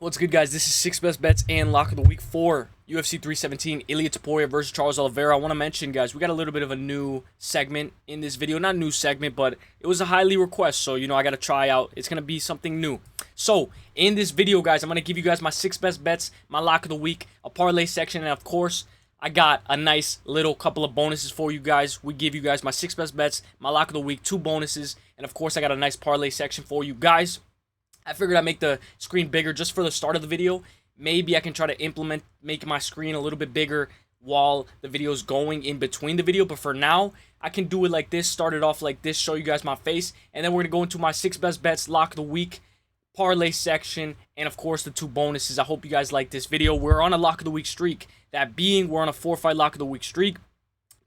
What's good, guys? This is 6 best bets and lock of the week for UFC 317, Ilia Topuria versus Charles Oliveira. I want to mention, guys, we got a little bit of a new segment in this video. Not a new segment, but it was a highly request, so, I got to try out. It's going to be something new. So, in this video, guys, I'm going to give you guys my 6 best bets, my lock of the week, a parlay section, and, of course, I got a nice little couple of bonuses for you guys. We give you guys my 6 best bets, my lock of the week, 2 bonuses, and, of course, I got a nice parlay section for you guys. I figured I'd make the screen bigger just for the start of the video. Maybe I can try to make my screen a little bit bigger while the video is going in between the video. But for now, I can do it like this, start it off like this, show you guys my face. And then we're going to go into my 6 best bets, lock of the week, parlay section, and of course the 2 bonuses. I hope you guys like this video. We're on a lock of the week streak. That being, we're on a 4-fight lock of the week streak.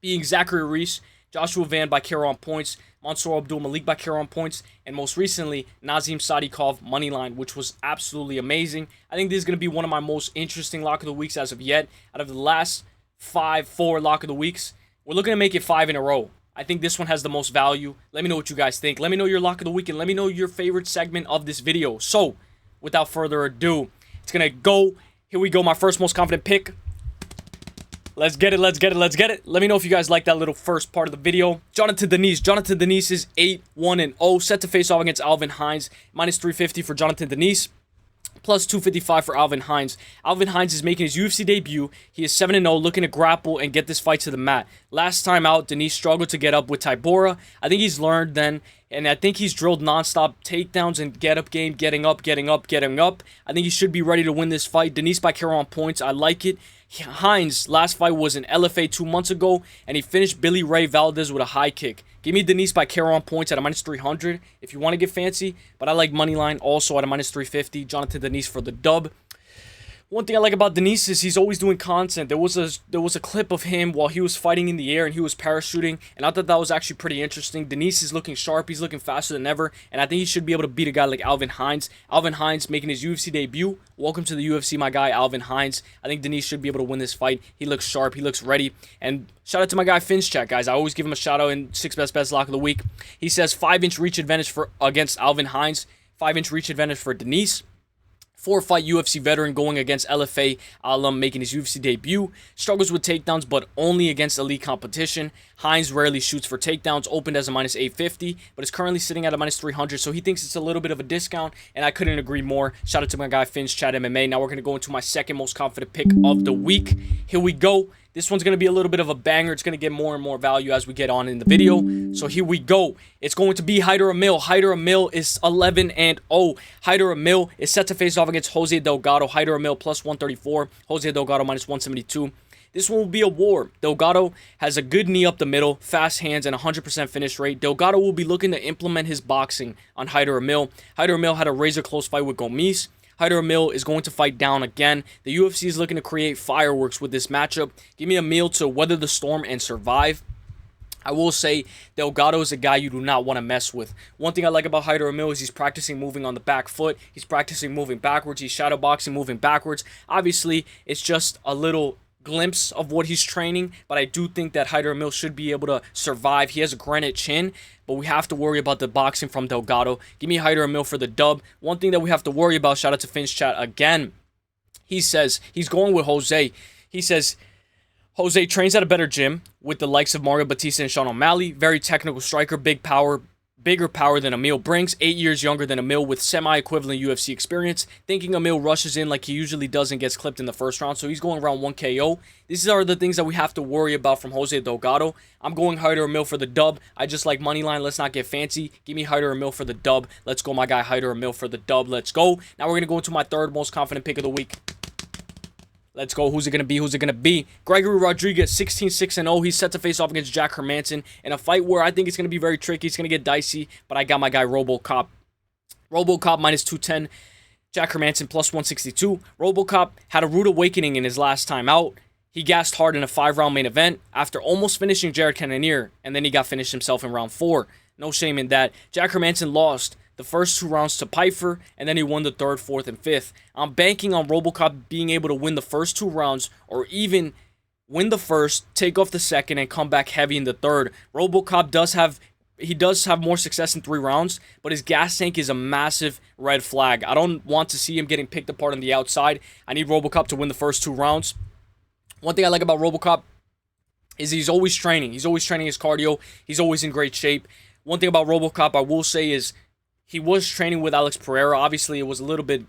Being Zachary Reese, Joshua Van by KO on points, Mansour Abdul Malik by KO on points, and most recently, Nazim Sadikov moneyline, which was absolutely amazing. I think this is going to be one of my most interesting lock of the weeks as of yet. Out of the last 4 lock of the weeks, we're looking to make it 5 in a row. I think this one has the most value. Let me know what you guys think. Let me know your lock of the week, and let me know your favorite segment of this video. So, without further ado, it's going to go. Here we go, my first most confident pick. Let's get it, let's get it, let's get it. Let me know if you guys like that little first part of the video. Jonathan Denise. Jonathan Denise is 8-1-0. Set to face off against Alvin Hines. Minus 350 for Jonathan Denise. Plus 255 for Alvin Hines. Alvin Hines is making his UFC debut. He is 7-0, looking to grapple and get this fight to the mat. Last time out, Denise struggled to get up with Tybura. I think he's learned then, and I think he's drilled nonstop takedowns and get-up game, getting up, getting up, getting up. I think he should be ready to win this fight. Denise by KO on points. I like it. Hines' last fight was an LFA 2 months ago, and he finished Billy Ray Valdez with a high kick. Give me Denise by KO on points at a minus 300 if you want to get fancy, but I like moneyline also at a minus 350. Jonathan Denise for the dub. One thing I like about Denise is he's always doing content. There was a clip of him while he was fighting in the air and he was parachuting, and I thought that was actually pretty interesting. Denise is looking sharp. He's looking faster than ever, and I think he should be able to beat a guy like Alvin Hines. Alvin Hines making his UFC debut. Welcome to the UFC, my guy, Alvin Hines. I think Denise should be able to win this fight. He looks sharp. He looks ready. And shout out to my guy, Finch Chat, guys. I always give him a shout out in 6 best bets lock of the week. He says 5-inch reach advantage against Alvin Hines. 5-inch reach advantage for Denise. 4-fight UFC veteran going against LFA alum making his UFC debut. Struggles with takedowns, but only against elite competition. Hines rarely shoots for takedowns, opened as a minus 850, but is currently sitting at a minus 300, so he thinks it's a little bit of a discount, and I couldn't agree more. Shout out to my guy, Finch Chat MMA. Now we're going to go into my second most confident pick of the week. Here we go. This one's going to be a little bit of a banger. It's going to get more and more value as we get on in the video. So here we go. It's going to be Hyder Emil. Hyder Emil is 11-0. Hyder Emil is set to face off against Jose Delgado. Hyder Emil plus 134. Jose Delgado minus 172. This one will be a war. Delgado has a good knee up the middle, fast hands, and 100% finish rate. Delgado will be looking to implement his boxing on Hyder Emil. Hyder Emil had a razor-close fight with Gomis. Hyder Emil is going to fight down again. The UFC is looking to create fireworks with this matchup. Give me Emil to weather the storm and survive. I will say Delgado is a guy you do not want to mess with. One thing I like about Hyder Emil is he's practicing moving on the back foot. He's practicing moving backwards. He's shadow boxing, moving backwards. Obviously, it's just a little glimpse of what he's training, but I do think that Hyder Emil should be able to survive. He has a granite chin, but we have to worry about the boxing from Delgado. Give me Hyder Emil for the dub. One thing that we have to worry about, shout out to Finch Chat again, he says he's going with Jose. He says Jose trains at a better gym with the likes of Mario Batista and Sean O'Malley. Very technical striker, big power, bigger power than Emil brings. 8 years younger than Emil with semi-equivalent UFC experience. Thinking Emil rushes in like he usually does and gets clipped in the first round, so he's going around 1 KO. These are the things that we have to worry about from Jose Delgado. I'm going Hyder Emil for the dub. I just like moneyline. Let's not get fancy. Give me Hyder Emil for the dub. Let's go, my guy, Hyder Emil for the dub. Let's go. Now we're going to go into my third most confident pick of the week. Let's go. Who's it going to be? Who's it going to be? Gregory Rodriguez, 16-6-0. He's set to face off against Jack Hermanson in a fight where I think it's going to be very tricky. It's going to get dicey, but I got my guy RoboCop. RoboCop minus 210. Jack Hermanson plus 162. RoboCop had a rude awakening in his last time out. He gassed hard in a 5-round main event after almost finishing Jared Cannonier, and then he got finished himself in round 4. No shame in that. Jack Hermanson lost the first 2 rounds to Pfeiffer, and then he won the 3rd, 4th, and 5th. I'm banking on RoboCop being able to win the first 2 rounds, or even win the first, take off the second, and come back heavy in the third. RoboCop does have he does have more success in 3 rounds, but his gas tank is a massive red flag. I don't want to see him getting picked apart on the outside. I need RoboCop to win the first 2 rounds. One thing I like about RoboCop is he's always training. He's always training his cardio. He's always in great shape. One thing about RoboCop I will say is he was training with Alex Pereira. Obviously, it was a little bit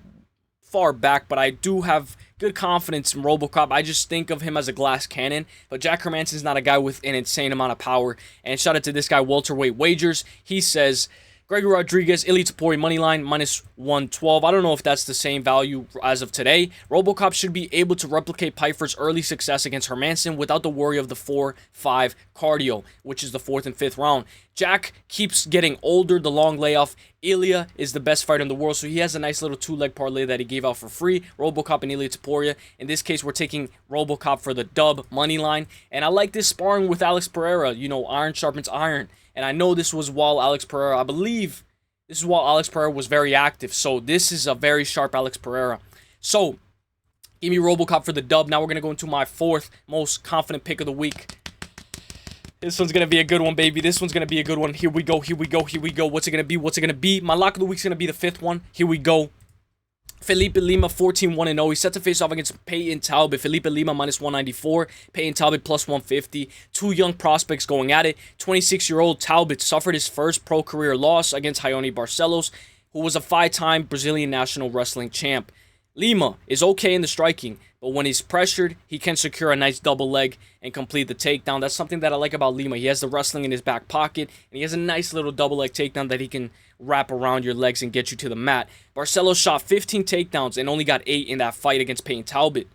far back, but I do have good confidence in RoboCop. I just think of him as a glass cannon, but Jack Hermansson's not a guy with an insane amount of power. And shout out to this guy, welterweight wagers. He says Gregory Rodriguez, Ilia Topuria moneyline, -112. I don't know if that's the same value as of today. RoboCop should be able to replicate Pyfer's early success against Hermansson without the worry of the 4-5 cardio, which is the 4th and 5th round. Jack keeps getting older, the long layoff. Ilia is the best fighter in the world, so he has a nice little 2-leg parlay that he gave out for free. RoboCop and Ilia Topuria. In this case, we're taking RoboCop for the dub moneyline. And I like this sparring with Alex Pereira. You know, iron sharpens iron. And I know this was while Alex Pereira, I believe this is while Alex Pereira was very active. So this is a very sharp Alex Pereira. So give me RoboCop for the dub. Now we're going to go into my 4th most confident pick of the week. This one's going to be a good one, baby. This one's going to be a good one. Here we go, here we go, here we go. What's it going to be? What's it going to be? My lock of the week's going to be the 5th one. Here we go. Felipe Lima, 14-1-0. He's set to face off against Peyton Talbot. Felipe Lima, -194. Peyton Talbot, +150. 2 young prospects going at it. 26-year-old Talbot suffered his first pro career loss against Raoni Barcelos, who was a 5-time Brazilian national wrestling champ. Lima is okay in the striking, but when he's pressured, he can secure a nice double leg and complete the takedown. That's something that I like about Lima. He has the wrestling in his back pocket, and he has a nice little double leg takedown that he can wrap around your legs and get you to the mat. Barcelos shot 15 takedowns and only got 8 in that fight against Peyton Talbot.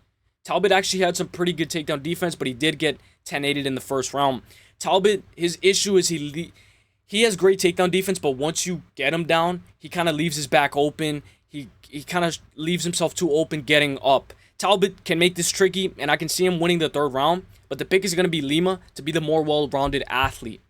Talbot actually had some pretty good takedown defense, but he did get 10-8'd in the first round. Talbot, his issue is he has great takedown defense, but once you get him down, he kind of leaves his back open. He kind of leaves himself too open getting up. Talbot can make this tricky, and I can see him winning the 3rd round, but the pick is going to be Lima to be the more well-rounded athlete.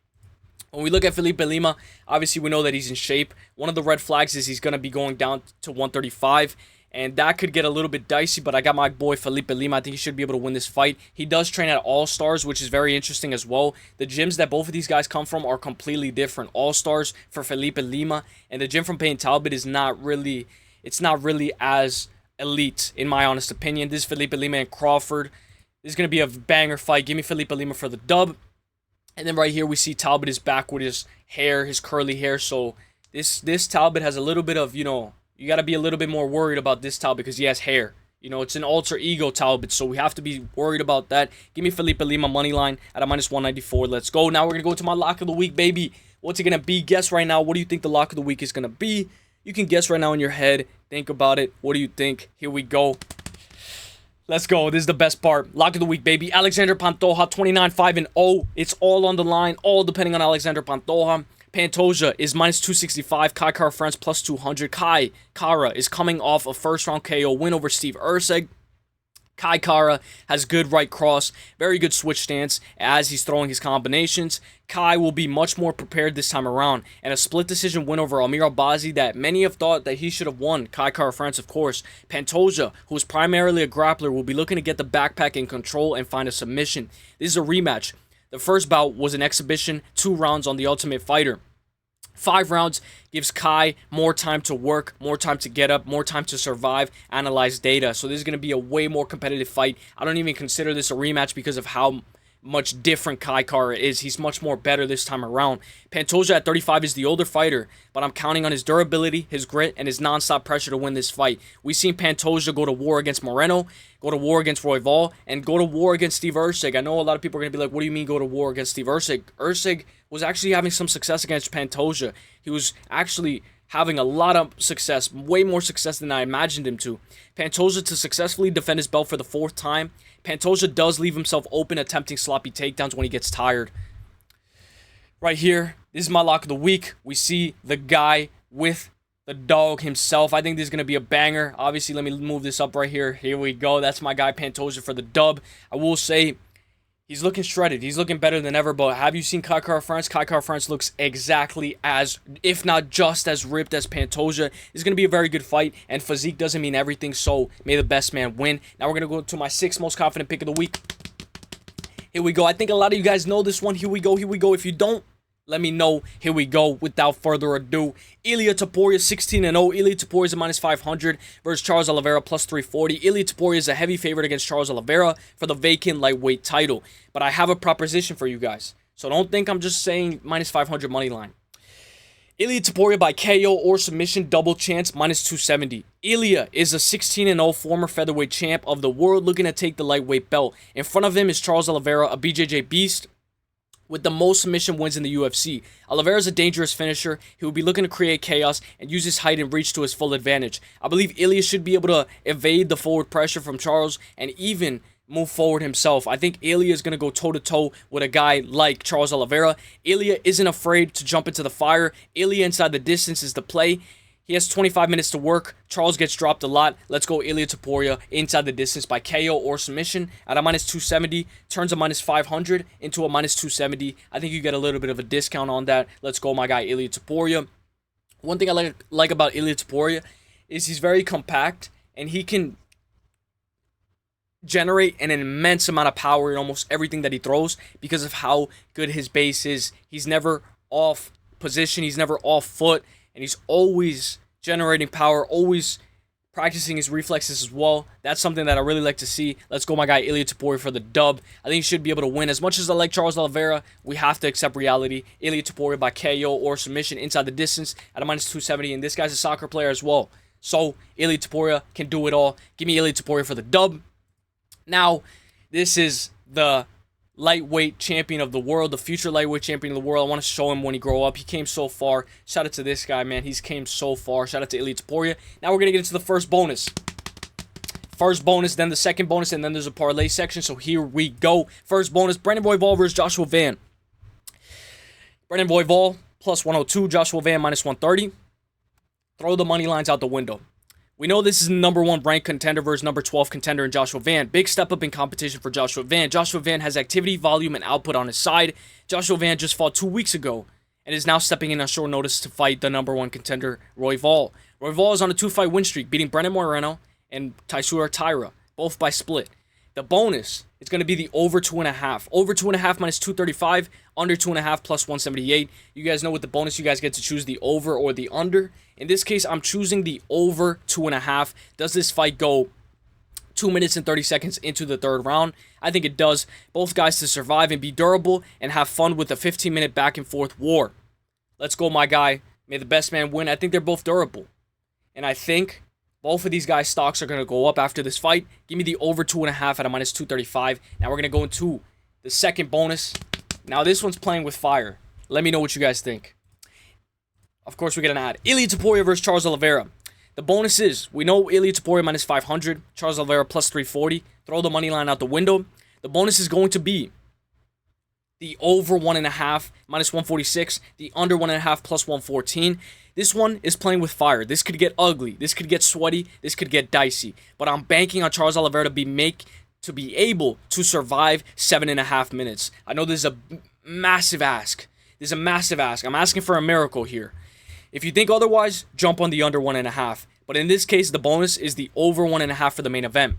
When we look at Felipe Lima, obviously we know that he's in shape. One of the red flags is he's going to be going down to 135, and that could get a little bit dicey, but I got my boy Felipe Lima. I think he should be able to win this fight. He does train at All Stars, which is very interesting as well. The gyms that both of these guys come from are completely different. All Stars for Felipe Lima, and the gym from Peyton Talbot is not really as elite, in my honest opinion. This is Felipe Lima and Crawford. This is going to be a banger fight. Give me Felipe Lima for the dub. And then right here we see Talbot is back with his hair, his curly hair. So this Talbot has a little bit of, you know, you got to be a little bit more worried about this Talbot because he has hair. You know, it's an alter ego Talbot, so we have to be worried about that. Give me Felipe Lima money line at a -194. Let's go. Now we're going to go to my lock of the week, baby. What's it going to be? Guess right now. What do you think the lock of the week is going to be? You can guess right now in your head. Think about it. What do you think? Here we go. Let's go. This is the best part. Lock of the week, baby. Alexandre Pantoja, 29-5-0. It's all on the line. All depending on Alexandre Pantoja. Pantoja is -265. Kai Kara France +200. Kai Kara is coming off a first-round KO win over Steve Urseg. Kai Kara has good right cross, very good switch stance as he's throwing his combinations. Kai will be much more prepared this time around, and a split decision win over Amir Albazi that many have thought that he should have won. Kai Kara France, of course. Pantoja, who is primarily a grappler, will be looking to get the backpack in control and find a submission. This is a rematch. The first bout was an exhibition, 2 rounds on The Ultimate Fighter. 5 rounds gives Kai more time to work, more time to get up, more time to survive, analyze data. So this is going to be a way more competitive fight. I don't even consider this a rematch because of how much different Kai Kara is. He's much more better this time around. Pantoja at 35 is the older fighter, but I'm counting on his durability, his grit, and his non-stop pressure to win this fight. We've seen Pantoja go to war against Moreno, go to war against Royval, and go to war against Steve Ursig. I know a lot of people are going to be like, what do you mean go to war against Steve Ursig? Ursig was actually having some success against Pantoja. He was actually having a lot of success, way more success than I imagined him to. Pantoja to successfully defend his belt for the 4th time. Pantoja does leave himself open, attempting sloppy takedowns when he gets tired. Right here, this is my lock of the week. We see the guy with the dog himself. I think this is going to be a banger. Obviously, let me move this up right here. Here we go. That's my guy, Pantoja, for the dub. I will say, he's looking shredded. He's looking better than ever, but have you seen Kai Kara France? Kai Kara France looks exactly as, if not just as ripped as Pantoja. It's going to be a very good fight, and physique doesn't mean everything, so may the best man win. Now we're going to go to my 6th most confident pick of the week. Here we go. I think a lot of you guys know this one. Here we go. Here we go. If you don't, Let me know. Here we go. Without further ado, Ilia Topuria 16-0. Ilia Topuria is a -500 versus Charles Oliveira +340. Ilia Topuria is a heavy favorite against Charles Oliveira for the vacant lightweight title. But I have a proposition for you guys, so don't think I'm just saying -500 money line. Ilia Topuria by KO or submission, double chance, -270. Ilia is a 16-0 former featherweight champ of the world looking to take the lightweight belt. In front of him is Charles Oliveira, a BJJ beast with the most submission wins in the UFC. Oliveira is a dangerous finisher. He will be looking to create chaos and use his height and reach to his full advantage. I believe Ilia should be able to evade the forward pressure from Charles and even move forward himself. I think Ilia is going to go toe-to-toe with a guy like Charles Oliveira. Ilia isn't afraid to jump into the fire. Ilia inside the distance is the play. He has 25 minutes to work. Charles gets dropped a lot. Let's go Ilia Topuria inside the distance by KO or submission at a -270. Turns a -500 into a -270. I think you get a little bit of a discount on that. Let's go my guy Ilia Topuria. One thing I like about Ilia Topuria is he's very compact and he can generate an immense amount of power in almost everything that he throws because of how good his base is. He's never off position, he's never off foot, and he's always generating power, always practicing his reflexes as well. That's something that I really like to see. Let's go my guy Ilia Topuria for the dub. I think he should be able to win. As much as I like Charles Oliveira, we have to accept reality. Ilia Topuria by KO or submission inside the distance at a -270, and this guy's a soccer player as well. So Ilia Topuria can do it all. Give me Ilia Topuria for the dub. Now, this is the lightweight champion of the world, the future lightweight champion of the world. I want to show him when he grow up. He came so far. Shout out to this guy, man. He's came so far. Shout out to Ilia Topuria. Now we're going to get into the first bonus. First bonus, then the second bonus, and then there's a parlay section. So here we go. First bonus, Brandon Royval versus Joshua Van. Brandon Royval +102, Joshua Van -130. Throw the money lines out the window. We know this is the #1 ranked contender versus #12 contender in Joshua Van. Big step up in competition for Joshua Van. Joshua Van has activity, volume, and output on his side. Joshua Van just fought 2 weeks ago and is now stepping in on short notice to fight the #1 contender, Royval. Royval is on a 2-fight win streak, beating Brendan Moreno and Taisura Taira, both by split. The bonus is going to be the over 2.5. Over 2.5 -235, under 2.5 +178. You guys know with the bonus, you guys get to choose the over or the under. In this case, I'm choosing the over 2.5. Does this fight go 2 minutes and 30 seconds into the third round? I think it does. Both guys to survive and be durable and have fun with a 15-minute back and forth war. Let's go, my guy. May the best man win. I think they're both durable. And I think both of these guys' stocks are going to go up after this fight. Give me the over 2.5 at a -235. Now we're going to go into the second bonus. Now this one's playing with fire. Let me know what you guys think. Of course, we're going to add Ilia Topuria versus Charles Oliveira. The bonus is, we know Ilia Topuria -500, Charles Oliveira +340. Throw the money line out the window. The bonus is going to be the over 1.5 -146, the under 1.5 +114. This one is playing with fire. This could get ugly. This could get sweaty. This could get dicey. But I'm banking on Charles Oliveira to be able to survive 7.5 minutes. I know this is a massive ask. This is a massive ask. I'm asking for a miracle here. If you think otherwise, jump on the under 1.5. But in this case, the bonus is the over 1.5 for the main event.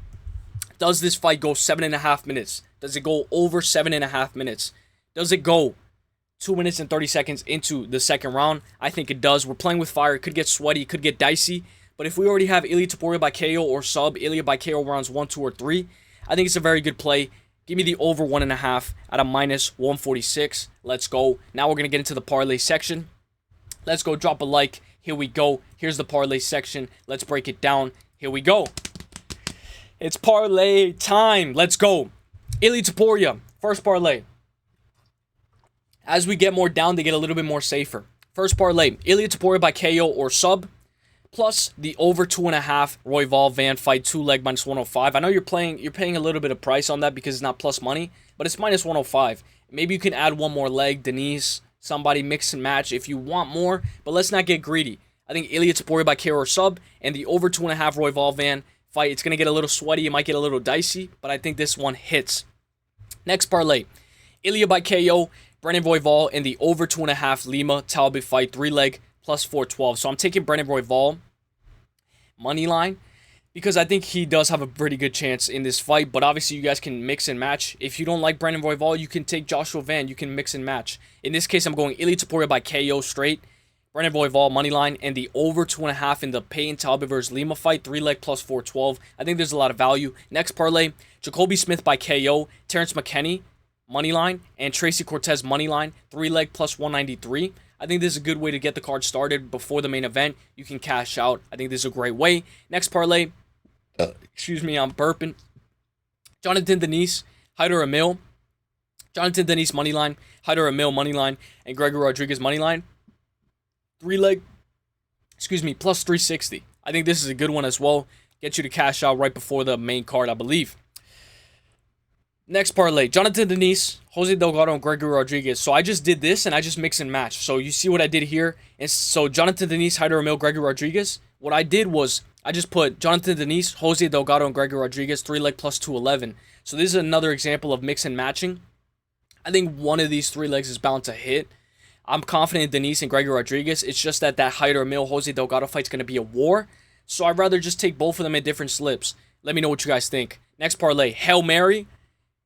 Does this fight go 7.5 minutes? Does it go over 7.5 minutes? Does it go 2 minutes and 30 seconds into the second round? I think it does. We're playing with fire. It could get sweaty. It could get dicey. But if we already have Ilia Topuria by KO or sub, Ilia by KO rounds 1, 2, or 3, I think it's a very good play. Give me the over 1.5 at a -146. Let's go. Now we're going to get into the parlay section. Let's go. Drop a like. Here we go. Here's the parlay section. Let's break it down. Here we go. It's parlay time. Let's go. Ilia Topuria. First parlay. As we get more down, they get a little bit more safer. First parlay, Ilia Topuria by KO or sub, plus the over 2.5 Royval Van fight 2-leg -105. I know you're paying a little bit of price on that because it's not plus money, but it's -105. Maybe you can add one more leg, Denise, somebody mix and match if you want more, but let's not get greedy. I think Ilia Topuria by KO or sub and the over 2.5 Royval Van fight, it's going to get a little sweaty, it might get a little dicey, but I think this one hits. Next parlay, Ilia by KO, Brandon Royval, and the over 2.5 Lima Talbot fight 3-leg +412. So I'm taking Brandon Royval money line. because I think he does have a pretty good chance in this fight. But obviously, you guys can mix and match. If you don't like Brandon Royval, you can take Joshua Van. You can mix and match. In this case, I'm going Ilia Topuria by KO straight. Brandon Royval moneyline, and the over 2.5 in the Payton Talbot versus Lima fight. 3-leg plus 412. I think there's a lot of value. Next parlay, Jacoby Smith by KO. Terrence McKinney moneyline, and Tracy Cortez moneyline. 3-leg plus 193. I think this is a good way to get the card started before the main event. You can cash out. I think this is a great way. Next parlay, excuse me, I'm burping. Jonathan Denise, Hyder Emil. Jonathan Denise moneyline, Hyder Emil moneyline, and Gregory Rodriguez moneyline. 3-leg, excuse me, plus 360. I think this is a good one as well. Get you to cash out right before the main card, I believe. Next parlay, Jonathan Denise, Jose Delgado, and Gregory Rodriguez. So I just did this, and I just mix and match. So you see what I did here? And so Jonathan Denise, Hyder Emil, Gregory Rodriguez. What I did was I just put Jonathan Denise, Jose Delgado, and Gregory Rodriguez, 3-leg plus 211. So this is another example of mix and matching. I think one of these 3 legs is bound to hit. I'm confident in Denise and Gregory Rodriguez. It's just that Hyder Emil, Jose Delgado fight's going to be a war. So I'd rather just take both of them in different slips. Let me know what you guys think. Next parlay, Hail Mary,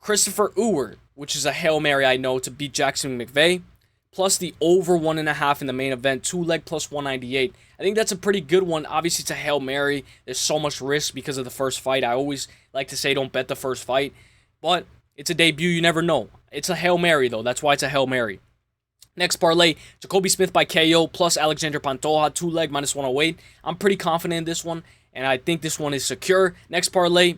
Christopher Ewart, which is a Hail Mary I know to beat Jackson McVeigh, plus the over 1.5 in the main event, 2-leg plus 198. I think that's a pretty good one. Obviously, it's a Hail Mary. There's so much risk because of the first fight. I always like to say don't bet the first fight. But it's a debut. You never know. It's a Hail Mary, though. That's why it's a Hail Mary. Next parlay, Jacoby Smith by KO plus Alexandre Pantoja, 2-leg minus 108. I'm pretty confident in this one, and I think this one is secure. Next parlay,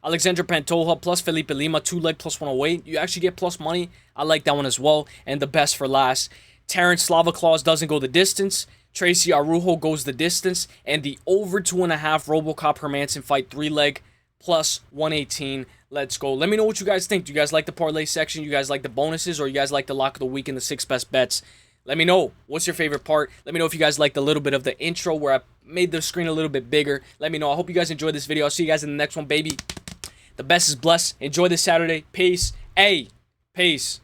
Alexandre Pantoja plus Felipe Lima, 2-leg plus 108. You actually get plus money. I like that one as well. And the best for last, Terrence Slava Claus doesn't go the distance. Tracy Arujo goes the distance. And the over 2.5 RoboCop Hermanson fight, 3-leg plus 118. Let's go. Let me know what you guys think. Do you guys like the parlay section? You guys like the bonuses? Or you guys like the lock of the week and the 6 best bets? Let me know. What's your favorite part? Let me know if you guys liked a little bit of the intro where I made the screen a little bit bigger. Let me know. I hope you guys enjoyed this video. I'll see you guys in the next one, baby. The best is blessed. Enjoy this Saturday. Peace. Peace.